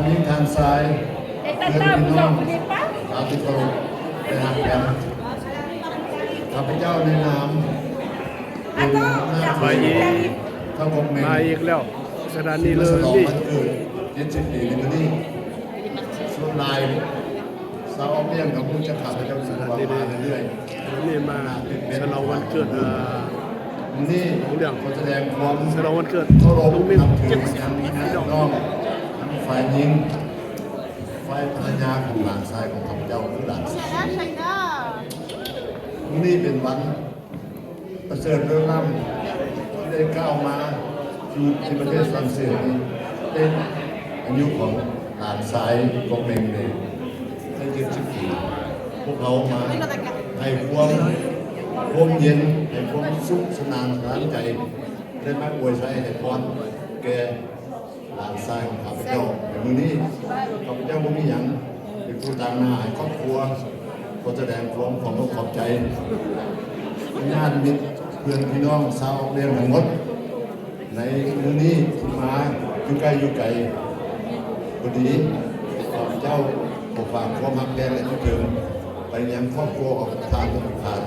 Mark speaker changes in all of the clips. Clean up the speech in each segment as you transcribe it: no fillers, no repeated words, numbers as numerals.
Speaker 1: านนี้ทางซ้ายเพื่อนพี่น้องสาธุเคารพไปหากันข้าพเจ้าในนามเป็นหน้าที่ทั้งหมดแม่
Speaker 2: มาอีกแล้วสถานีเลย
Speaker 1: นี่
Speaker 2: นี่
Speaker 1: มันเกิด70 ปีในวันนี้ส่วนลายสาวเลี้ยงกับผู้จะขาดพระเจ้าสุวรรณมาเรื่อย
Speaker 2: นี่มาฉลองวันเกิด
Speaker 1: ๆนี่เขาแสดงความ
Speaker 2: ฉลองวันเกิด
Speaker 1: เคารพ
Speaker 2: ลุงมิ่ง
Speaker 1: นับถือทั้งน้องทั้งฝ่ายหญิงฝ่ายภรรยาของหลานชายของข้าพเจ้าคือหลานสาวนี่เป็นวันประเสริฐเรื่องล่ำที่ได้ก้าวมาอยู่ที่ประเทศฝรั่งเศสนี้เป็นอายุของหลานชายของเมงเลยได้70 ปีพวกเขามาให้ความเย็นให้ความสุขสนานสนานใจได้มาอวยชัยให้พรแก่หลานชายของข้าพเจ้าในมื้อนี้ข้าพเจ้าบ่มีหยังเป็นผู้ต่างหน้าให้ครอบครัวก็แสดงความขอบคุณขอบใจญาติมิตรเพื่อนพี่น้องชาวเรียนทั้งหมดในมื้อนี้ที่มาอยู่ใกล้อยู่ไกลพอดีข้าพเจ้าขอฝากความรักแรงและคิดถึงไปยังครอบครัวของทานทุกท่าน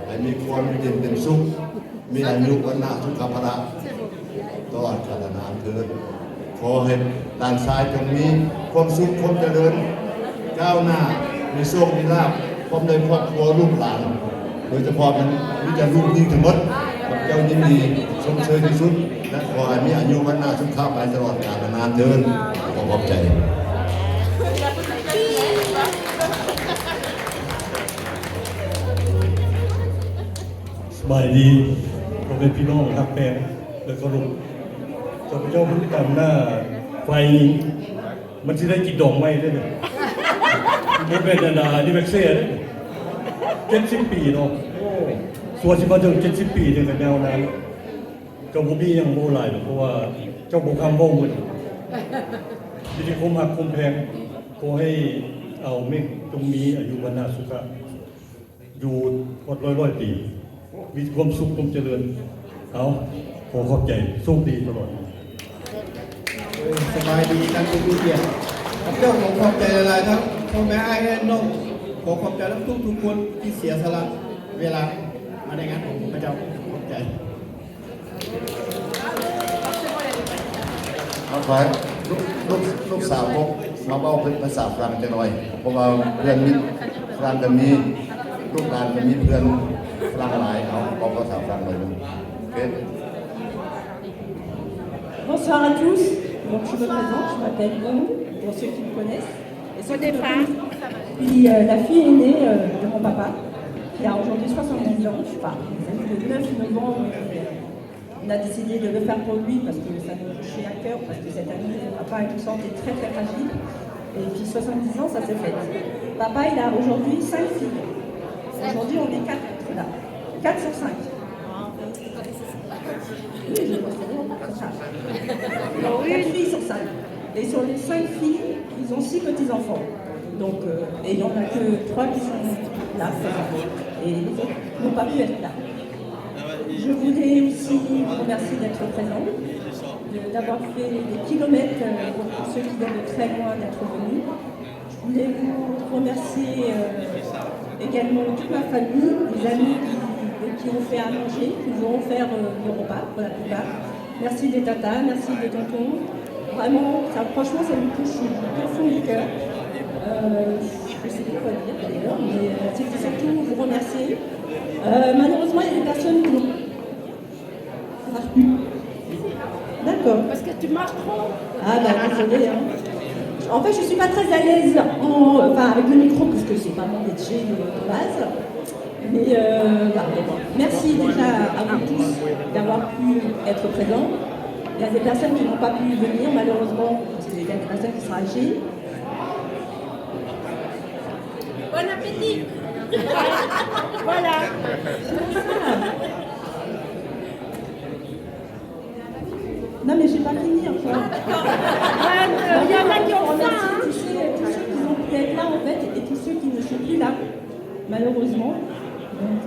Speaker 1: ให้มีความเย็นเป็นสุขมีอายุวันนาสุขภาระตลอดกาลนานเถิดขอให้ด้านซ้ายตรงนี้ความสุขความเจริญก้าวหน้ามีโชคมีลาภความในครอบครัวลูกหลานโดยเฉพาะมันวิจารณ์ลูกยิ่งทั้งหมดกับเจ้ายินดีชมเชยที่สุดและขอให้มีอายุวันนาสุขภาพไปตลอดกาลนานเถิดขอขอบใจ
Speaker 3: สบายดีผมเป็นพี่น้องครับแม่แล้วก็ลุงข้าพเจ้าพฤติกรรมหน้าไฟมันจะได้กินดอกไม้ได้เลยมันเป็นดาที่เป็นเสียเลย70 ปีเนาะโอ้ส่วนที่มาถึง70 ปีเนี่ยกับแนวนั้นก็บ่มีอย่างโบราณหรอกเพราะว่าเจ้าบุคคำบ่หมดที่ที่ผมหักคมแพงก็ให้เอาเมฆตรงนี้อายุวันนาสุขะอยู่กดร้อยปีมีความสุขความเจริญเอาขอขอบใจสุขดีตลอด
Speaker 4: สบายดีทั้งทุกเกียรติเจ้าของขอบใจอะไรทั้งพ่อแม่ไอ้แม่น้องขอขอบใจทุกคนที่เสียสละเวลามาในงานของพระเจ้าขอบใจ
Speaker 1: เอาไปลูกสาวพกมาเบ้าเป็นภาษาฝรั่งจะหน่อยเพราะว่าเพื่อนมิตรฝรั่งกันมีลูกหลานกันมีเพื่อนฝรั่งหลายเอาภาษาฝรั่งเลยโอเค
Speaker 5: Bonsoir à tous. Donc, je me présente, je m'appelle Lou, pour ceux qui me connaissent. Et ceux qui me connaissent. Puis la fille aînée de mon papa, qui a aujourd'hui 70 ans, enfin, le 9 novembre, on a décidé de le faire pour lui parce que ça nous touchait à cœur, parce que cette année, papa est en santé très très fragile. Et puis 70 ans, ça s'est fait. Papa, il a aujourd'hui 5 filles. Aujourd'hui, on est 4 là. 4 sur 5. Oui, je pense que c'est ça. 4 filles sur 5. Et sur les 5 filles, ils ont 6 petits-enfants. Donc, et il n'y en a que 3 qui sont là. Et les autres n'ont pas pu être là. Je voulais aussi vous remercier d'être présent, d'avoir fait des kilomètres pour ceux qui viennent de très loin d'être venus. Je voulais vous remercier également toute ma famille, les amis qui ont fait à manger, qui nous ont offert le repas pour la plupart. Merci des tatas, merci des tontons. Vraiment, ça, franchement, ça me touche au fond du cœur. Je ne sais pas quoi dire d'ailleurs, mais c'était surtout vous remercier. Malheureusement, il y a des personnes qui n'ont marche plus. D'accord.
Speaker 6: Parce que tu marches trop.
Speaker 5: Ah bah désolé. Hein. En fait, je ne suis pas très à l'aise avec le micro parce que c'est pas mon métier de base. Mais bon. Merci déjà à vous tous d'avoir pu être présents. Il y a des personnes qui n'ont pas pu venir malheureusement parce qu'il y a des personnes qui sont âgées.
Speaker 6: Bon appétit. Voilà.
Speaker 5: Non mais j'ai pas fini encore.
Speaker 6: Il y en a qui ont faim.
Speaker 5: Tous ceux qui ont pu être là en fait et tous ceux qui ne sont plus là, malheureusement. Donc,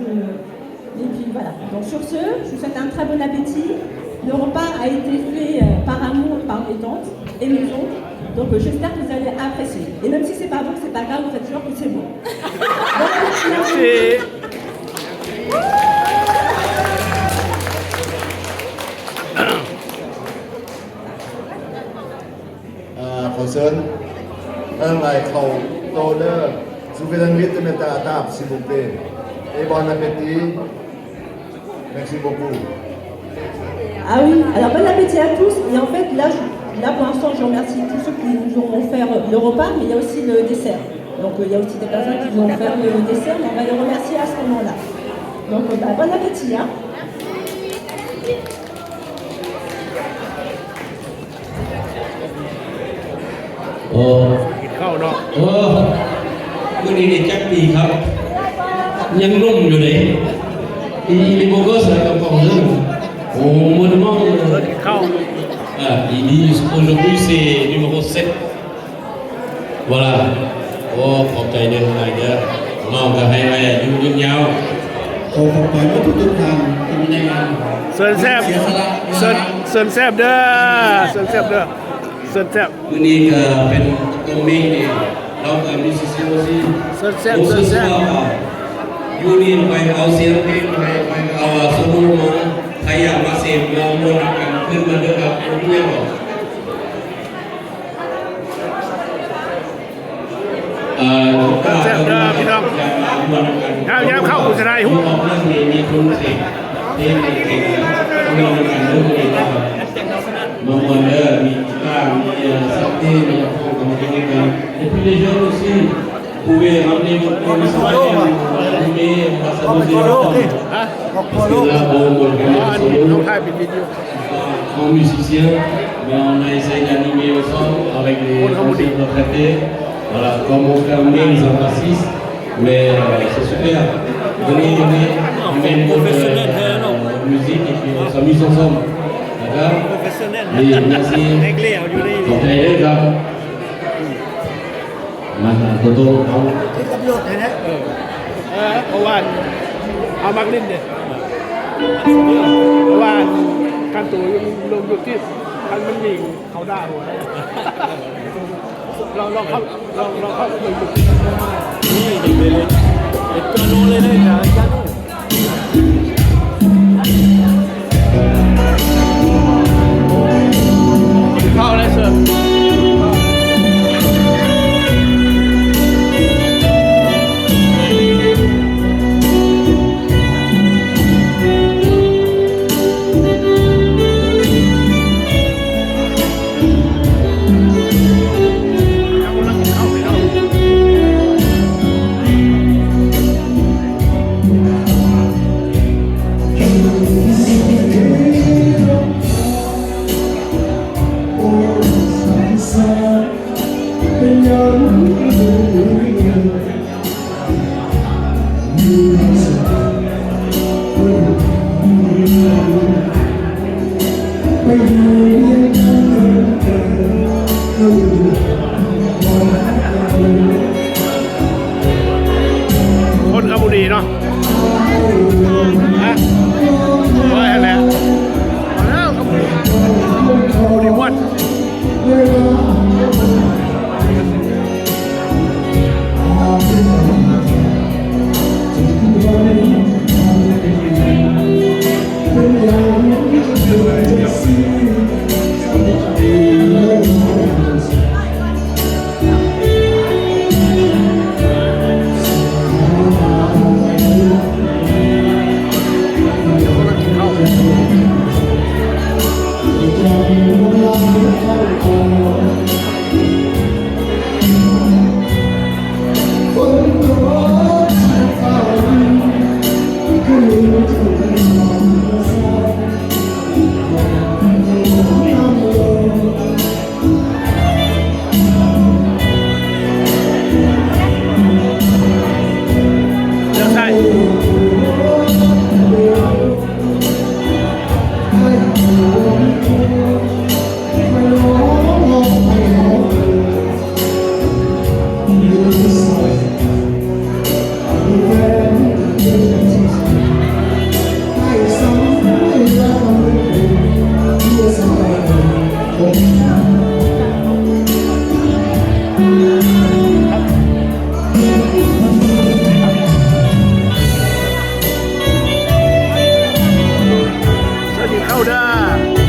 Speaker 5: et puis voilà. Donc sur ce, je vous souhaite un très bon appétit. Le repas a été fait par amour par mes tantes et mes oncles. Donc j'espère que vous allez apprécier. Et même si c'est pas bon, c'est pas grave, vous faites toujours que c'est bon. Bon appétit à vous.
Speaker 1: ขอเชิญหลายเขาโตเดอร์ซูเฟรันวิทย์เมตาตาบซิบุเป้เอบอนอาเปตีเม็กซิโกบู
Speaker 5: Ah oui, alors bon appétit à tous. Et en fait, là pour l'instant, je remercie tous ceux qui nous ont offert le repas, mais il y a aussi le dessert. Donc il y a aussi des personnes qui nous ont offert le dessert, mais on va les remercier à ce moment-là. Donc bon appétit. Hein.
Speaker 2: เข้าเนาะ
Speaker 7: มื่อนี้เนี่ยแจ็คปีครับ ยังนุ่มอยู่เลยอีลิโบโกสกับกองเรื่องโอ้มันมอง
Speaker 2: เข้า
Speaker 7: il dit aujourd'hui c'est numéro 7 voilà โอ้ขอบใจเด้อหลายเด้อมองก็ให้ยืนยาว
Speaker 4: ขอขอบใจว่าทุกๆทางที่มีในงาน
Speaker 2: เซิร์นแซบเซิร์นแซบเด้อเซิร์นแซบเด้อเซิร์นแซบ
Speaker 7: มื่อนี้ก็เป็นตัวเมงนี่เรากับมิสซิโอซี
Speaker 2: เซิร์นแซบเซิร์นแซบ
Speaker 7: ยูนี่ไปเอาเสียงเพลงไปเอาสมุนมาใครอยากมาเสพมามวลกันขึ้นมาเด้อครับผมเรียกว่า
Speaker 2: แซ่บเด้อพี่น้องยามเข้าอุตรายหุ้ม
Speaker 7: ออกเรื่องนี้มีคนเสกเพลงเก่งๆเรากันเรื่องนี้นะครับบางวันเด้อมีกีตาร์มีสักทีมีพวกของเพลงกัน et puis les jeunes aussi vous pouvez ramener votre instrument animé on va s'amuser ensemble
Speaker 2: ฮะ
Speaker 7: parce que là on va
Speaker 2: อัน
Speaker 7: faire
Speaker 2: นี้
Speaker 7: solo
Speaker 2: ต้องถ่ายเป็นวิดีโอ
Speaker 7: en musicien, mais on a essayé d'animer ensemble avec les conseils retraités. Voilà, comme on fait un mix en bassiste, mais c'est super. Venez, on met une bonne musique et puis on s'amuse ensemble. D'accord? Et merci. Donc, allez, là. Maintenant, Toto, on
Speaker 2: เพราะว่าเอามักเล่นเด็ดเพราะว่าการตัวยังลงอยู่ที่ทันมันหนีเขาได้หัวเราเข้าไปอยู่นี่เด็กเลยเด็กตัวนู้นเลยนะจ้าเข้าเลยเสิร์ฟคนขบุรีเนาะฮะว่าอะไรแล้วขบุรีวัด า